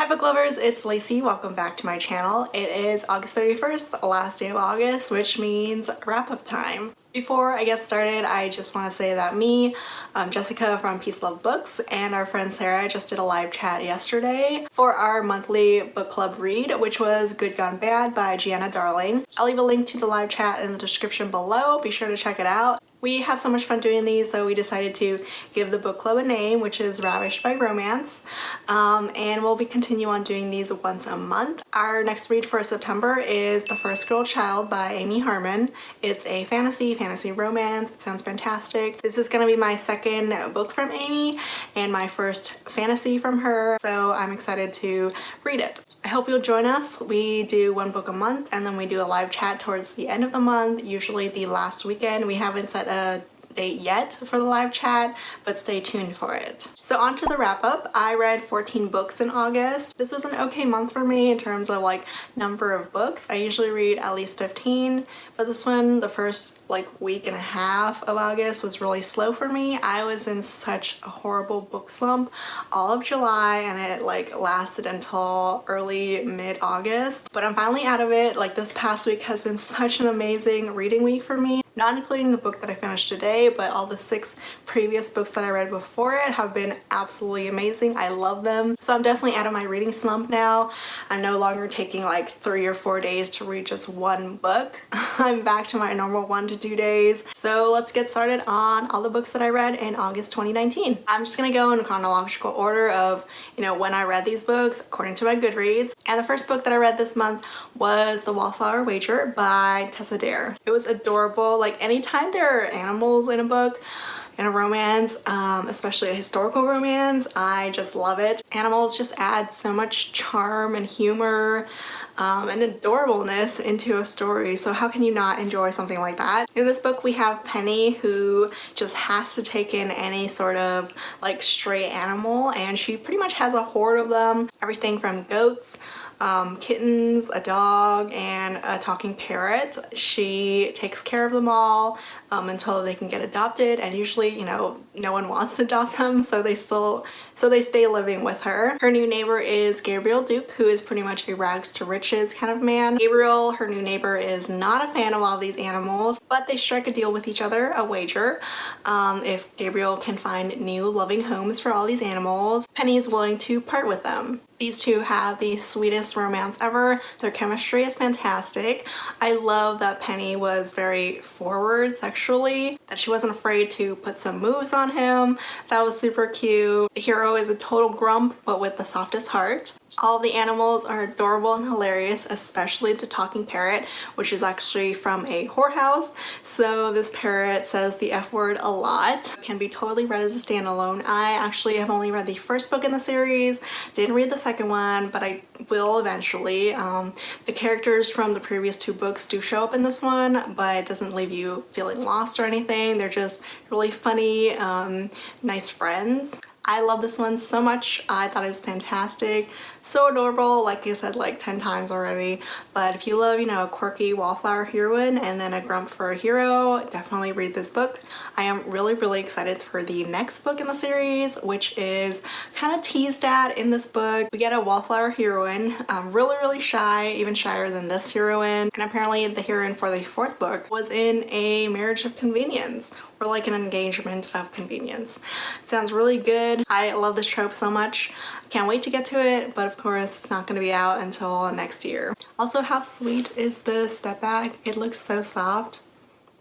Hi book lovers, it's Lacey. Welcome back to my channel. It is August 31st, the last day of August, which means wrap-up time. Before I get started, I just want to say that me, Jessica from Peace Love Books, and our friend Sarah just did a live chat yesterday for our monthly book club read, which was Good Gone Bad by Giana Darling. I'll leave a link to the live chat in the description below. Be sure to check it out. We have so much fun doing these, so we decided to give the book club a name, which is Ravished by Romance, and we'll continue on doing these once a month. Our next read for September is The First Girl Child by Amy Harmon. It's a fantasy romance. It sounds fantastic. This is going to be my second book from Amy and my first fantasy from her, so I'm excited to read it. I hope you'll join us. We do one book a month and then we do a live chat towards the end of the month, usually the last weekend. We haven't set a date yet for the live chat, but stay tuned for it. So on to the wrap up. I read 14 books in August. This was an okay month for me in terms of like number of books. I usually read at least 15, but this one, the first like week and a half of August, was really slow for me. I was in such a horrible book slump all of July, and it like lasted until early mid-August, but I'm finally out of it. Like this past week has been such an amazing reading week for me, not including the book that I finished today, but all the 6 previous books that I read before it have been absolutely amazing. I love them. So I'm definitely out of my reading slump now. I'm no longer taking like 3 or 4 days to read just one book. I'm back to my normal 1 to 2 days. So let's get started on all the books that I read in August 2019. I'm just gonna go in chronological order of, when I read these books according to my Goodreads. And the first book that I read this month was The Wallflower Wager by Tessa. It was adorable. Like anytime there are animals in a book, in a romance, especially a historical romance, I just love it. Animals just add so much charm and humor and adorableness into a story, so how can you not enjoy something like that? In this book we have Penny, who just has to take in any sort of like stray animal, and she pretty much has a horde of them. Everything from goats, kittens, a dog, and a talking parrot. She takes care of them all until they can get adopted, and usually no one wants to adopt them, so they stay living with her. Her new neighbor is Gabriel Duke, who is pretty much a rags to riches kind of man. Gabriel, her new neighbor, is not a fan of all these animals, but they strike a deal with each other, a wager. If Gabriel can find new loving homes for all these animals, Penny is willing to part with them. These two have the sweetest romance ever. Their chemistry is fantastic. I love that Penny was very forward sexually, that she wasn't afraid to put some moves on him. That was super cute. The hero is a total grump, but with the softest heart. All the animals are adorable and hilarious, especially the talking parrot, which is actually from a whorehouse. So this parrot says the F word a lot. Can be totally read as a standalone. I actually have only read the first book in the series, didn't read the second one, but I will eventually. The characters from the previous 2 books do show up in this one, but it doesn't leave you feeling lost or anything. They're just really funny, nice friends. I love this one so much. I thought it was fantastic. So adorable, like I said like 10 times already. But if you love, a quirky wallflower heroine and then a grump for a hero, definitely read this book. I am really excited for the next book in the series, which is kind of teased at in this book. We get a wallflower heroine, really shy, even shyer than this heroine. And apparently the heroine for the 4th book was in a marriage of convenience, or like an engagement of convenience. It sounds really good. I love this trope so much. Can't wait to get to it, but of course it's not going to be out until next year. Also, how sweet is this step bag? It looks so soft.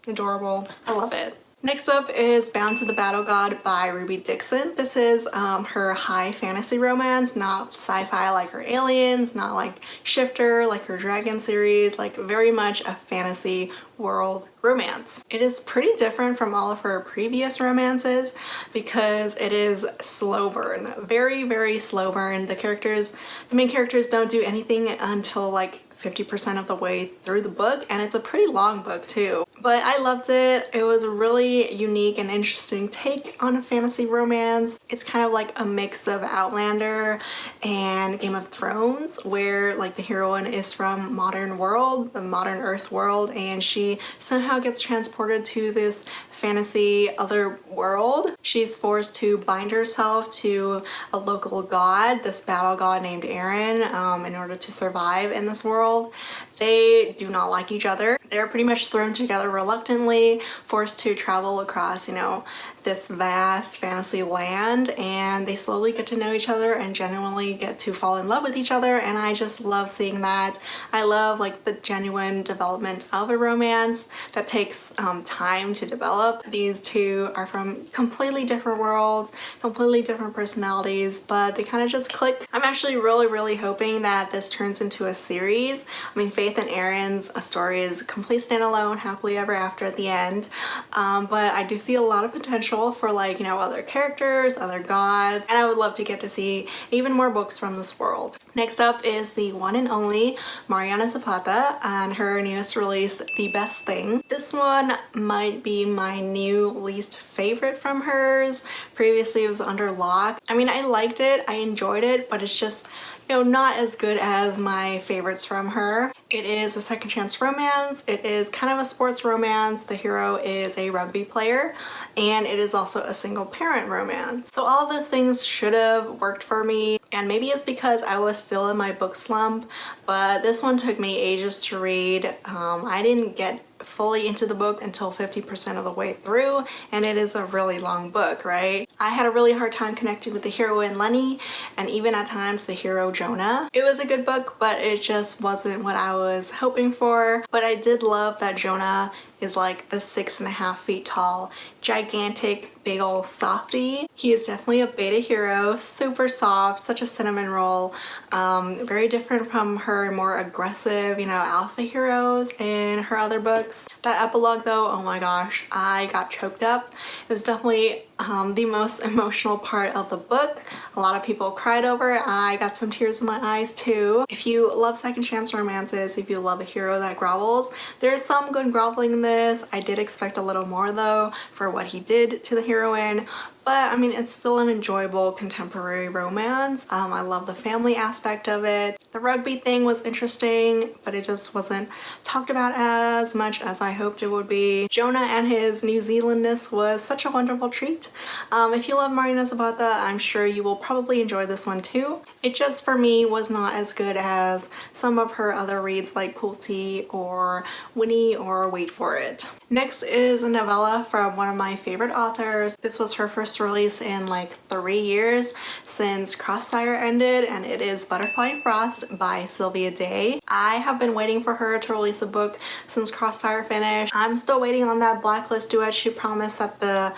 Adorable. I love it. Next up is Bound to the Battle God by Ruby Dixon. This is her high fantasy romance, not sci-fi like her Aliens, not like Shifter like her Dragon series, like very much a fantasy world romance. It is pretty different from all of her previous romances because it is slow burn, very slow burn. The main characters don't do anything until like 50% of the way through the book, and it's a pretty long book too. but I loved it. It was a really unique and interesting take on a fantasy romance. It's kind of like a mix of Outlander and Game of Thrones, where like the heroine is from modern world, the modern Earth world, and she somehow gets transported to this fantasy other world. She's forced to bind herself to a local god, this battle god named Aaron, in order to survive in this world. They do not like each other. They're pretty much thrown together reluctantly, forced to travel across, you know, this vast fantasy land, and they slowly get to know each other and genuinely get to fall in love with each other, and I just love seeing that. I love like the genuine development of a romance that takes time to develop. These two are from completely different worlds, completely different personalities, but they kind of just click. I'm actually really hoping that this turns into a series. I mean, Faith and Aaron's story is complete standalone, happily ever after at the end, but I do see a lot of potential for, like, you know, other characters, other gods, and I would love to get to see even more books from this world. Next up is the one and only Mariana Zapata and her newest release, The Best Thing. This one might be my new least favorite from hers. Previously it was Under Lock. I mean, I liked it, I enjoyed it, but it's just, you know, not as good as my favorites from her. It is a second chance romance. It is kind of a sports romance. The hero is a rugby player, and it is also a single parent romance. So all of those things should have worked for me, and maybe it's because I was still in my book slump, but this one took me ages to read. I didn't get fully into the book until 50% of the way through, and it is a really long book, right? I had a really hard time connecting with the heroine Lenny, and even at times the hero Jonah. It was a good book, but it just wasn't what I was hoping for. But I did love that Jonah is like the 6.5 feet tall, gigantic, big old softie. He is definitely a beta hero, super soft, such a cinnamon roll, very different from her more aggressive, you know, alpha heroes in her other books. That epilogue though, oh my gosh, I got choked up. It was definitely the most emotional part of the book. A lot of people cried over it. I got some tears in my eyes too. If you love second chance romances, if you love a hero that grovels, there's some good groveling in this. I did expect a little more though for what he did to the heroine, but I mean, it's still an enjoyable contemporary romance. I love the family aspect of it. The rugby thing was interesting, but it just wasn't talked about as much as I hoped it would be. Jonah and his New Zealandness was such a wonderful treat. If you love Mariana Zapata, I'm sure you will probably enjoy this one too. It just, for me, was not as good as some of her other reads like Cruelty or Winnie or Wait For It. Next is a novella from one of my favorite authors. This was her first release in like 3 years since Crossfire ended, and it is Butterfly and Frost by Sylvia Day. I have been waiting for her to release a book since Crossfire finished. I'm still waiting on that Blacklist duet she promised at the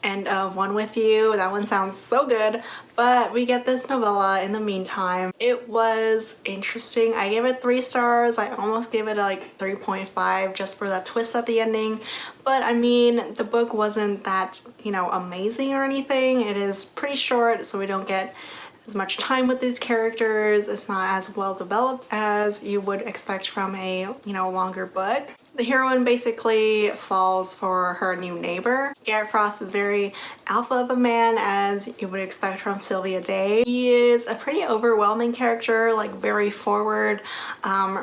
end of One With You. That one sounds so good, but we get this novella in the meantime. It was interesting. I gave it 3 stars. I almost gave it like 3.5 just for that twist at the ending, but I mean, the book wasn't that, you know, amazing or anything. It is pretty short, so we don't get as much time with these characters. It's not as well developed as you would expect from a, you know, longer book. The heroine basically falls for her new neighbor. Garrett Frost is very alpha of a man, as you would expect from Sylvia Day. He is a pretty overwhelming character, like very forward,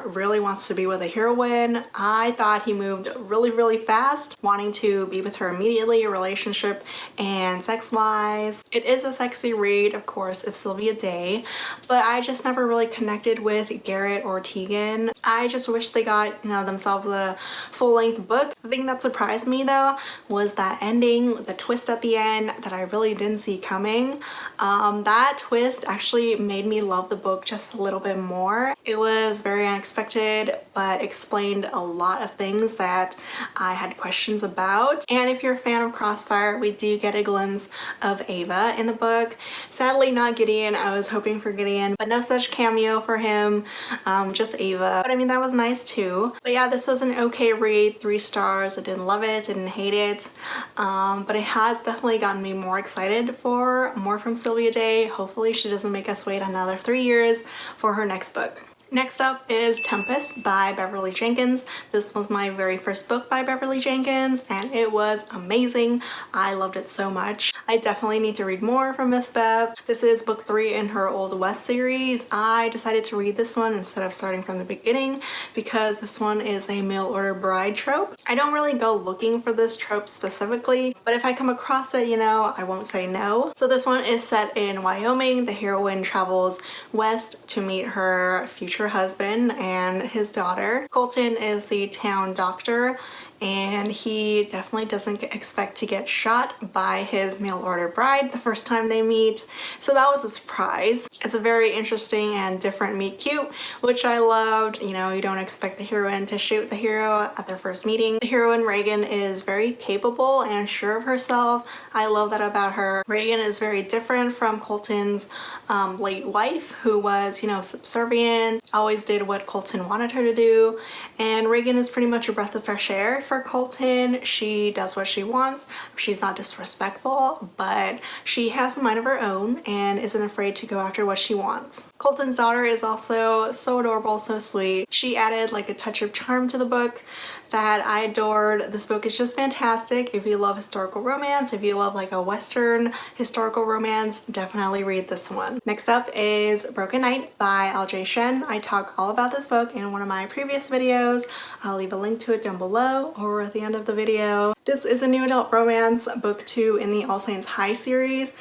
really wants to be with a heroine. I thought he moved really fast, wanting to be with her immediately, relationship and sex-wise. It is a sexy read, of course, it's Sylvia Day, but I just never really connected with Garrett or Tegan. I just wish they got, you know, themselves a full-length book. The thing that surprised me though was that ending, the twist at the end that I really didn't see coming. That twist actually made me love the book just a little bit more. It was very unexpected, but explained a lot of things that I had questions about. And if you're a fan of Crossfire, we do get a glimpse of Ava in the book. Sadly not Gideon. I was hoping for Gideon, but no such cameo for him, just Ava. But I mean, that was nice too. But yeah, this was an okay read, 3 stars. I didn't love it, didn't hate it, but it has definitely gotten me more excited for more from Sylvia Day. Hopefully she doesn't make us wait another 3 years for her next book. Next up is Tempest by Beverly Jenkins. This was my very first book by Beverly Jenkins and it was amazing. I loved it so much. I definitely need to read more from Miss Bev. This is book 3 in her Old West series. I decided to read this one instead of starting from the beginning because this one is a mail order bride trope. I don't really go looking for this trope specifically, but if I come across it, you know, I won't say no. So this one is set in Wyoming. The heroine travels west to meet her future husband and his daughter. Colton is the town doctor and he definitely doesn't expect to get shot by his mail order bride the first time they meet. So that was a surprise. It's a very interesting and different meet cute, which I loved. You know, you don't expect the heroine to shoot the hero at their first meeting. The heroine Reagan is very capable and sure of herself. I love that about her. Reagan is very different from Colton's late wife, who was, you know, subservient, always did what Colton wanted her to do. And Reagan is pretty much a breath of fresh air for Colton. She does what she wants. She's not disrespectful, but she has a mind of her own and isn't afraid to go after what she wants. Colton's daughter is also so adorable, so sweet. She added like a touch of charm to the book that I adored. This book is just fantastic. If you love historical romance, if you love like a Western historical romance, definitely read this one. Next up is Broken Night by L.J. Shen. I talk all about this book in one of my previous videos. I'll leave a link to it down below or at the end of the video. This is a new adult romance, book 2 in the All Saints High series.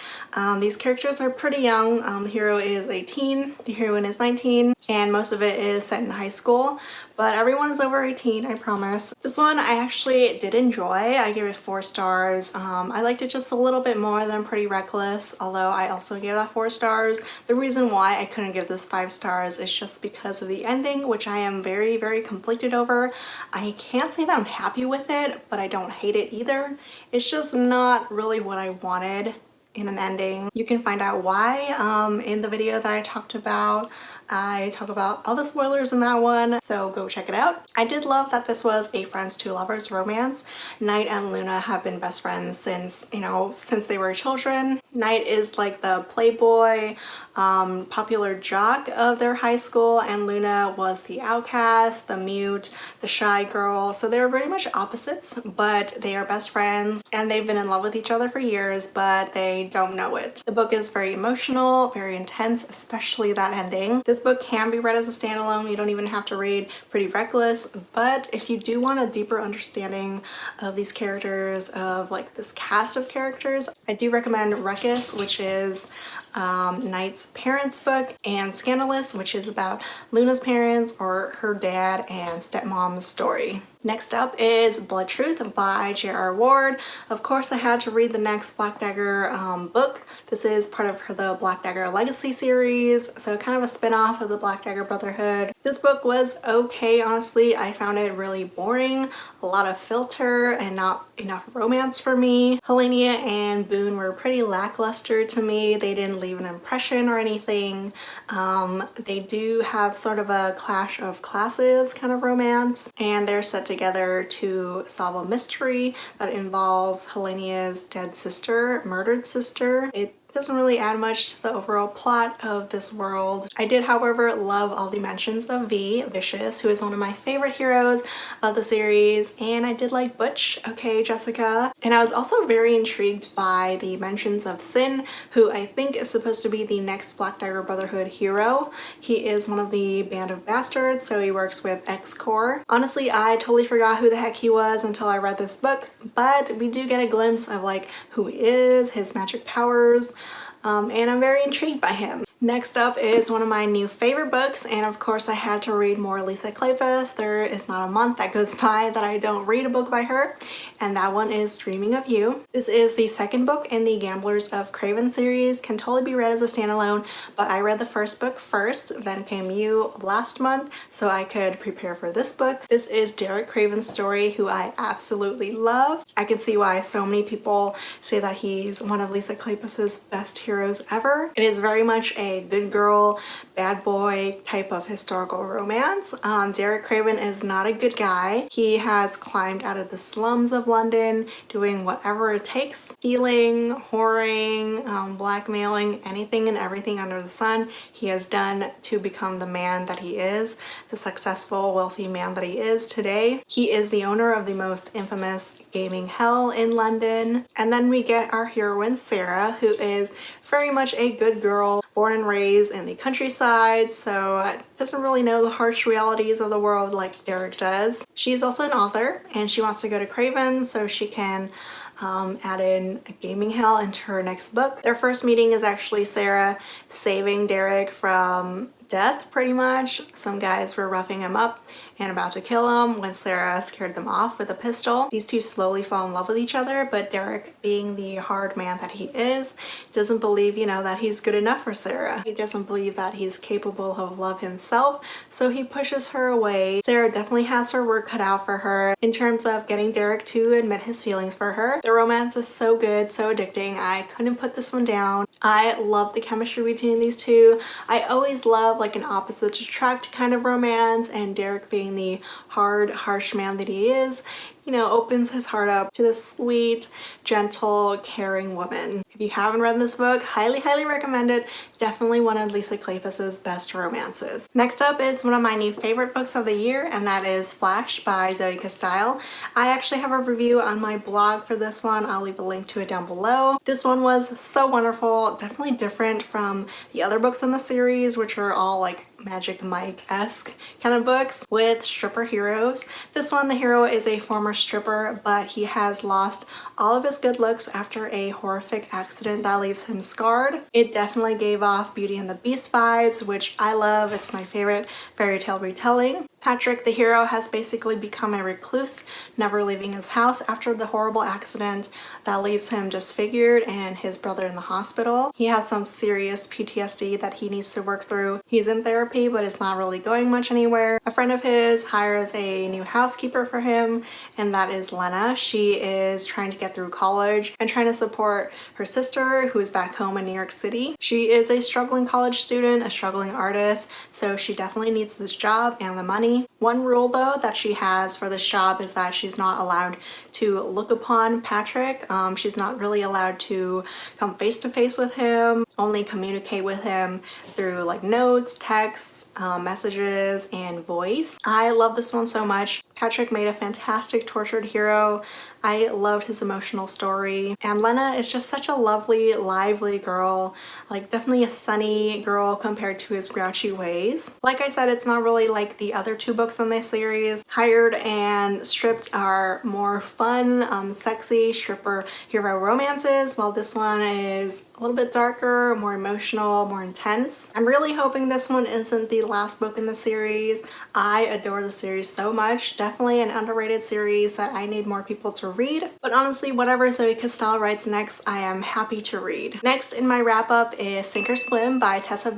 These characters are pretty young. The hero is 18, the heroine is 19, and most of it is set in high school. But everyone is over 18, I promise. This one I actually did enjoy. I gave it 4 stars. I liked it just a little bit more than Pretty Reckless, although I also gave that 4 stars. The reason why I couldn't give this 5 stars is just because of the ending, which I am very, very conflicted over. I can't say that I'm happy with it, but I don't hate it either. It's just not really what I wanted in an ending. You can find out why in the video that I talked about. I talk about all the spoilers in that one, so go check it out. I did love that this was a friends to lovers romance. Knight and Luna have been best friends since, you know, since they were children. Knight is like the playboy, popular jock of their high school, and Luna was the outcast, the mute, the shy girl. So they're very much opposites, but they are best friends and they've been in love with each other for years, but they don't know it. The book is very emotional, very intense, especially that ending. This book can be read as a standalone. You don't even have to read Pretty Reckless, but if you do want a deeper understanding of these characters, of like this cast of characters, I do recommend Ruckus, which is Knight's parents' book, and Scandalous, which is about Luna's parents or her dad and stepmom's story. Next up is Blood Truth by J.R. Ward. Of course, I had to read the next Black Dagger book. This is part of the Black Dagger Legacy series, so kind of a spin-off of the Black Dagger Brotherhood. This book was okay, honestly. I found it really boring, a lot of filter and not enough romance for me. Helenia and Boone were pretty lackluster to me. They didn't leave an impression or anything. They do have sort of a clash of classes kind of romance, and they're set together to solve a mystery that involves Helenia's dead sister, murdered sister. It doesn't really add much to the overall plot of this world. I did, however, love all the mentions of V, Vicious, who is one of my favorite heroes of the series, and I did like Butch, okay, Jessica. And I was also very intrigued by the mentions of Sin, who I think is supposed to be the next Black Dagger Brotherhood hero. He is one of the Band of Bastards, so he works with X-Corps. Honestly, I totally forgot who the heck he was until I read this book, but we do get a glimpse of like who he is, his magic powers, and I'm very intrigued by him. Next up is one of my new favorite books, and of course I had to read more Lisa Kleypas. There is not a month that goes by that I don't read a book by her, and that one is Dreaming of You. This is the second book in the Gamblers of Craven series. Can totally be read as a standalone, but I read the first book first, then came You last month, so I could prepare for this book. This is Derek Craven's story, who I absolutely love. I can see why so many people say that he's one of Lisa Kleypas's best heroes ever. It is very much a a good girl, bad boy type of historical romance. Derek Craven is not a good guy. He has climbed out of the slums of London, doing whatever it takes, stealing, whoring, blackmailing, anything and everything under the sun he has done to become the man that he is, the successful, wealthy man that he is today. He is the owner of the most infamous gaming hell in London. And then we get our heroine, Sara, who is very much a good girl, born and raised in the countryside, so doesn't really know the harsh realities of the world like Derek does. She's also an author, and she wants to go to Craven so she can add in a gaming hell into her next book. Their first meeting is actually Sara saving Derek from death, pretty much. Some guys were roughing him up and about to kill him when Sara scared them off with a pistol. These two slowly fall in love with each other, but Derek, being the hard man that he is, doesn't believe, you know, that he's good enough for Sara. He doesn't believe that he's capable of love himself, so he pushes her away. Sara definitely has her work cut out for her in terms of getting Derek to admit his feelings for her. The romance is so good, so addicting. I couldn't put this one down. I love the chemistry between these two. I always love like an opposites attract kind of romance, and Derek, being the hard, harsh man that he is, you know, opens his heart up to this sweet, gentle, caring woman. If you haven't read this book, highly recommend it. Definitely one of Lisa Kleypas's best romances. Next up is one of my new favorite books of the year, and that is Flash by Zoey Castile. I actually have a review on my blog for this one. I'll leave a link to it down below. This one was so wonderful, definitely different from the other books in the series, which are all like Magic Mike-esque kind of books with stripper heroes. This one, the hero is a former stripper, but he has lost all of his good looks after a horrific accident that leaves him scarred. It definitely gave off Beauty and the Beast vibes, which I love. It's my favorite fairy tale retelling. Patrick, the hero, has basically become a recluse, never leaving his house after the horrible accident that leaves him disfigured and his brother in the hospital. He has some serious PTSD that he needs to work through. He's in therapy, but it's not really going much anywhere. A friend of his hires a new housekeeper for him, and that is Lena. She is trying to get through college and trying to support her sister, who is back home in New York City. She is a struggling college student, a struggling artist, so she definitely needs this job and the money. One rule though that she has for this job is that she's not allowed to look upon Patrick. She's not really allowed to come face to face with him, only communicate with him through like notes, texts, messages, and voice. I love this one so much. Patrick made a fantastic tortured hero. I loved his emotional story. And Lena is just such a lovely, lively girl. Like definitely a sunny girl compared to his grouchy ways. Like I said, it's not really like the other two books in this series. Hired and Stripped are more fun, sexy stripper hero romances, while this one is a little bit darker, more emotional, more intense. I'm really hoping this one isn't the last book in the series. I adore the series so much. Definitely an underrated series that I need more people to read. But honestly, whatever Zoey Castile writes next, I am happy to read. Next in my wrap up is Sink or Swim by Tessa,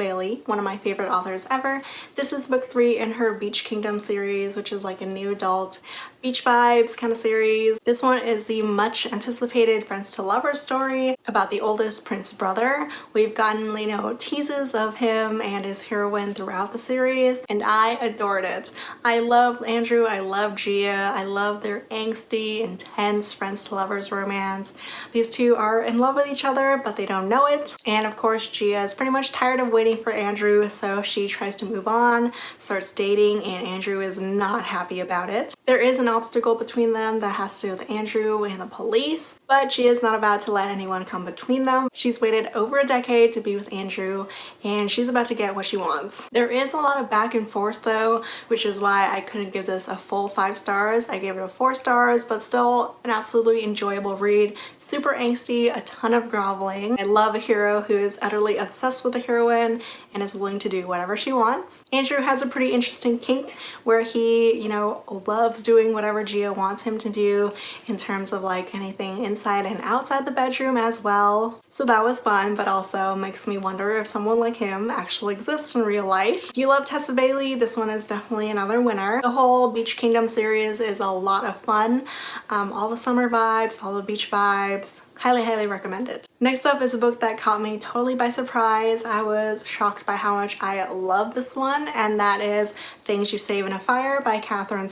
one of my favorite authors ever. This is book 3 in her Beach Kingdom series, which is like a new adult beach vibes kind of series. This one is the much anticipated Friends to Lovers story about the oldest prince brother. We've gotten, you know, teases of him and his heroine throughout the series, and I adored it. I love Andrew, I love Gia, I love their angsty, intense Friends to Lovers romance. These two are in love with each other, but they don't know it. And of course, Gia is pretty much tired of waiting for Andrew, so she tries to move on, starts dating, and Andrew is not happy about it. There is an obstacle between them that has to do with Andrew and the police, but she is not about to let anyone come between them. She's waited over a decade to be with Andrew, and she's about to get what she wants. There is a lot of back and forth though, which is why I couldn't give this a full 5 stars. I gave it a 4 stars, but still an absolutely enjoyable read. Super angsty, a ton of groveling. I love a hero who is utterly obsessed with the heroine and is willing to do whatever she wants. Andrew has a pretty interesting kink where he, you know, loves doing whatever Gia wants him to do in terms of like anything inside and outside the bedroom as well. So that was fun, but also makes me wonder if someone like him actually exists in real life. If you love Tessa, this one is definitely another winner. The whole Beach Kingdom series is a lot of fun. All the summer vibes, all the beach vibes. highly recommend it. Next up is a book that caught me totally by surprise. I was shocked by how much I love this one, and that is Things You Save in a Fire by Katherine.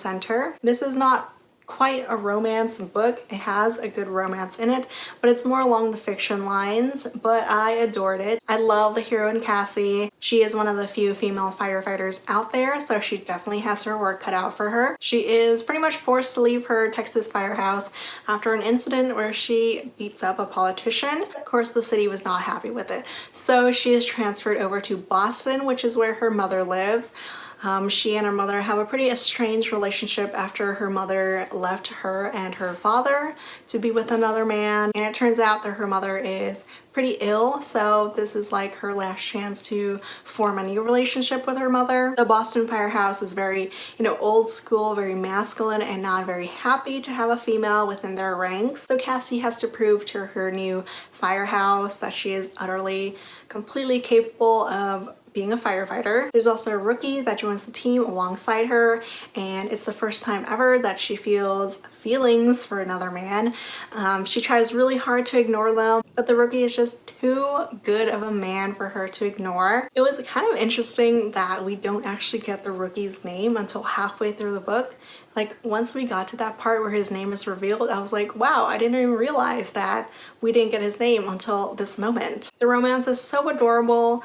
This is not quite a romance book. It has a good romance in it, but it's more along the fiction lines, but I adored it. I love the heroine Cassie. She is one of the few female firefighters out there, so she definitely has her work cut out for her. She is pretty much forced to leave her Texas firehouse after an incident where she beats up a politician. Of course, the city was not happy with it, so she is transferred over to Boston, which is where her mother lives. She and her mother have a pretty estranged relationship after her mother left her and her father to be with another man, and it turns out that her mother is pretty ill, so this is like her last chance to form a new relationship with her mother. The Boston firehouse is very, old school, very masculine, and not very happy to have a female within their ranks. So Cassie has to prove to her new firehouse that she is utterly, completely capable of being a firefighter. There's also a rookie that joins the team alongside her, and it's the first time ever that she feels feelings for another man. She tries really hard to ignore them, but the rookie is just too good of a man for her to ignore. It was kind of interesting that we don't actually get the rookie's name until halfway through the book. Like, once we got to that part where his name is revealed, I was like, wow, I didn't even realize that we didn't get his name until this moment. The romance is so adorable.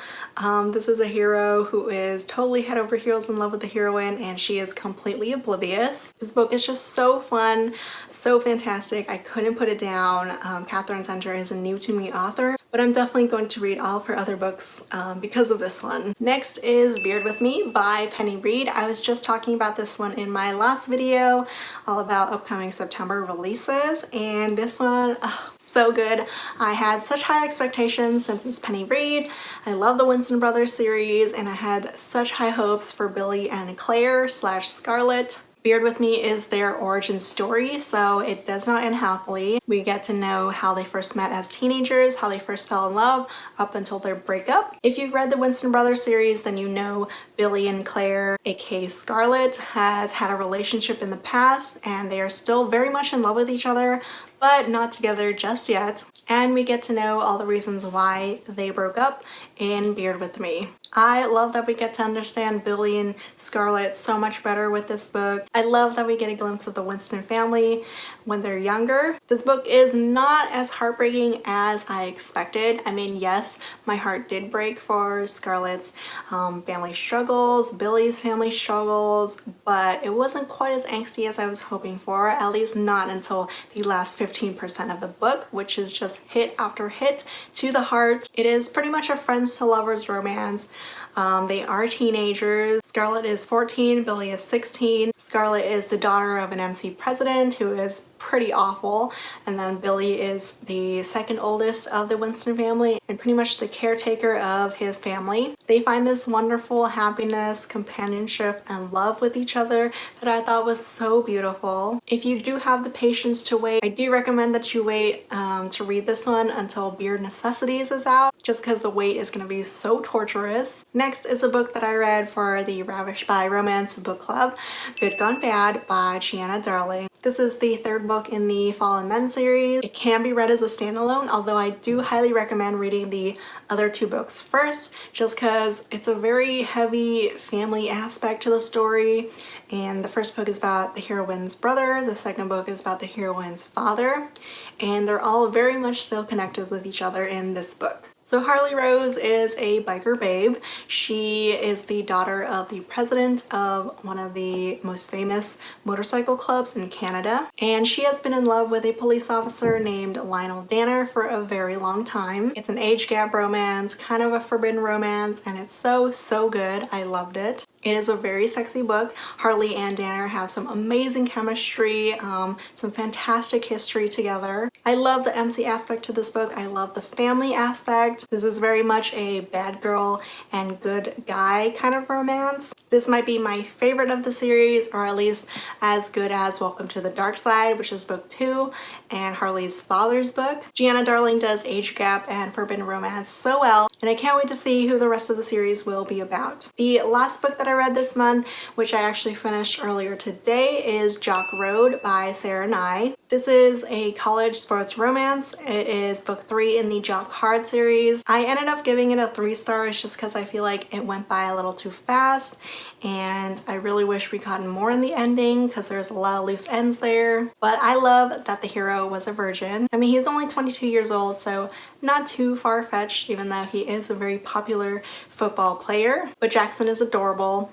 This is a hero who is totally head over heels in love with the heroine, and she is completely oblivious. This book is just so fun, so fantastic. I couldn't put it down. Katherine is a new to me author, but I'm definitely going to read all of her other books because of this one. Next is Beard With Me by Reid. I was just talking about this one in my last video, all about upcoming September releases, and this one, so good. I had such high expectations since it's Reid. I love the Winston Brothers series, and I had such high hopes for Billy and Claire / Scarlett. Beard With Me is their origin story, so it does not end happily. We get to know how they first met as teenagers, how they first fell in love, up until their breakup. If you've read the Winston Brothers series, then you know Billy and Claire, aka Scarlett, has had a relationship in the past, and they are still very much in love with each other, but not together just yet. And we get to know all the reasons why they broke up in Beard With Me. I love that we get to understand Billy and Scarlett so much better with this book. I love that we get a glimpse of the Winston family when they're younger. This book is not as heartbreaking as I expected. I mean, yes, my heart did break for Scarlett's family struggles, Billy's family struggles, but it wasn't quite as angsty as I was hoping for, at least not until the last 15% of the book, which is just hit after hit to the heart. It is pretty much a friends to lovers romance. They are teenagers. Scarlett is 14, Billy is 16. Scarlett is the daughter of an MC president who is pretty awful, and then Billy is the second oldest of the Winston family and pretty much the caretaker of his family. They find this wonderful happiness, companionship, and love with each other that I thought was so beautiful. If you do have the patience to wait, I do recommend that you wait to read this one until Beard Necessities is out, just because the wait is going to be so torturous. Next is a book that I read for the Ravished by Romance book club, Good Gone Bad by Giana Darling. This is the third book in the Fallen Men series. It can be read as a standalone, although I do highly recommend reading the other two books first, just because it's a very heavy family aspect to the story. And the first book is about the heroine's brother, the second book is about the heroine's father, and they're all very much still connected with each other in this book. So Harley Rose is a biker babe. She is the daughter of the president of one of the most famous motorcycle clubs in Canada, and she has been in love with a police officer named Lionel Danner for a very long time. It's an age gap romance, kind of a forbidden romance, and it's so good. I loved it. It is a very sexy book. Harley and Danner have some amazing chemistry, some fantastic history together. I love the MC aspect to this book. I love the family aspect. This is very much a bad girl and good guy kind of romance. This might be my favorite of the series, or at least as good as Welcome to the Dark Side, which is book 2, and Harley's father's book. Giana Darling does age gap and forbidden romance so well, and I can't wait to see who the rest of the series will be about. The last book that I read this month, which I actually finished earlier today, is Jock Road by Sara and I. This is a college sports romance. It is book 3 in the Jock Hard series. I ended up giving it a 3 stars just because I feel like it went by a little too fast, and I really wish we gotten more in the ending because there's a lot of loose ends there. But I love that the hero was a virgin. I mean, he's only 22 years old, so not too far-fetched, even though he is a very popular football player. But Jackson is adorable.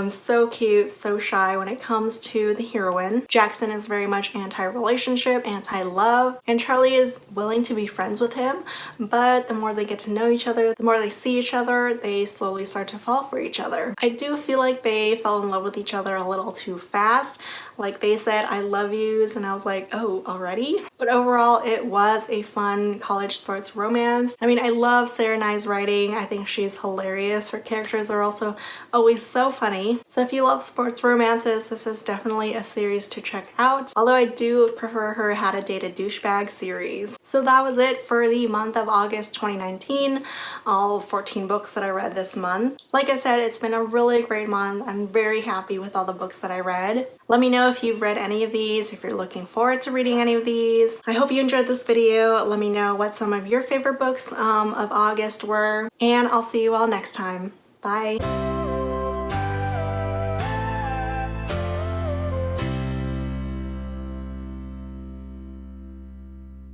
So cute, so shy when it comes to the heroine. Jackson is very much anti-relationship, anti-love, and Charlie is willing to be friends with him, but the more they get to know each other, the more they see each other, they slowly start to fall for each other. I do feel like they fell in love with each other a little too fast. Like, they said I love yous and I was like, oh, already? But overall, it was a fun college sports romance. I mean, I love Sara and I's writing. I think she's hilarious. Her characters are also always so funny. So if you love sports romances, this is definitely a series to check out. Although I do prefer her How to Date a Douchebag series. So that was it for the month of August 2019. All 14 books that I read this month. Like I said, it's been a really great month. I'm very happy with all the books that I read. Let me know if you've read any of these, if you're looking forward to reading any of these. I hope you enjoyed this video. Let me know what some of your favorite books of August were, and I'll see you all next time. Bye!